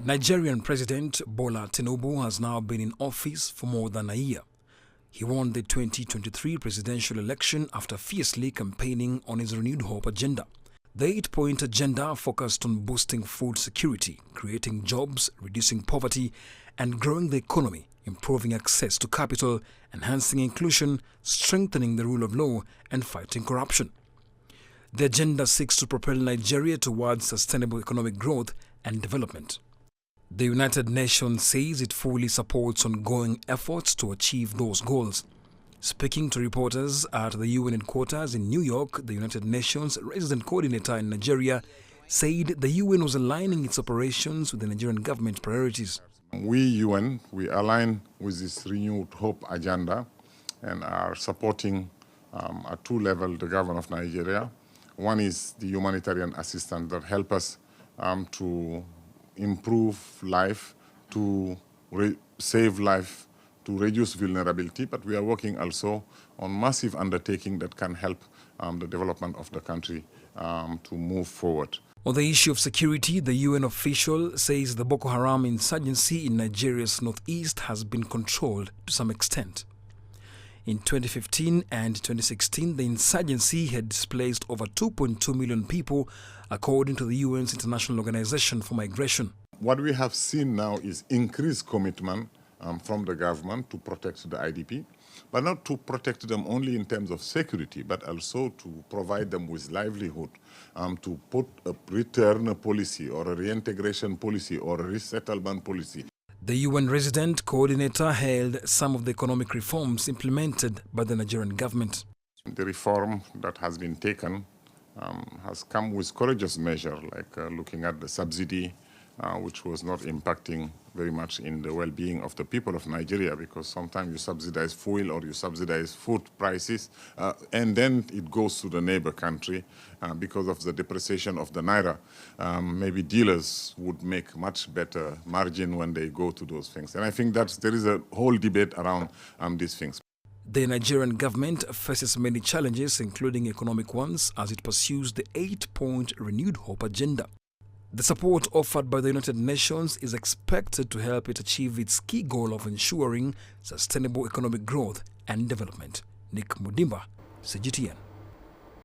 Nigerian President Bola Tinubu has now been in office for more than a year. He won the 2023 presidential election after fiercely campaigning on his renewed hope agenda. The 8-point agenda focused on boosting food security, creating jobs, reducing poverty, and growing the economy, improving access to capital, enhancing inclusion, strengthening the rule of law, and fighting corruption. The agenda seeks to propel Nigeria towards sustainable economic growth and development. The United Nations says it fully supports ongoing efforts to achieve those goals. Speaking to reporters at the UN headquarters in New York, the United Nations Resident Coordinator in Nigeria said the UN was aligning its operations with the Nigerian government priorities. We, UN, we align with this renewed hope agenda and are supporting at two levels the government of Nigeria. One is the humanitarian assistance that help us to improve life, to save life, to reduce vulnerability, but we are working also on massive undertaking that can help the development of the country to move forward. On the issue of security, the UN official says the Boko Haram insurgency in Nigeria's northeast has been controlled to some extent. In 2015 and 2016, the insurgency had displaced over 2.2 million people, according to the UN's International Organization for Migration. What we have seen now is increased commitment from the government to protect the IDP, but not to protect them only in terms of security, but also to provide them with livelihood, to put a return policy or a reintegration policy or a resettlement policy. The UN Resident Coordinator hailed some of the economic reforms implemented by the Nigerian government. The reform that has been taken has come with courageous measures, like looking at the subsidy, which was not impacting very much in the well-being of the people of Nigeria, because sometimes you subsidize fuel or you subsidize food prices, and then it goes to the neighbor country because of the depreciation of the naira. Maybe dealers would make much better margin when they go to those things. And I think that there is a whole debate around these things. The Nigerian government faces many challenges, including economic ones, as it pursues the 8-point renewed hope agenda. The support offered by the United Nations is expected to help it achieve its key goal of ensuring sustainable economic growth and development. Nick Mudimba, CGTN.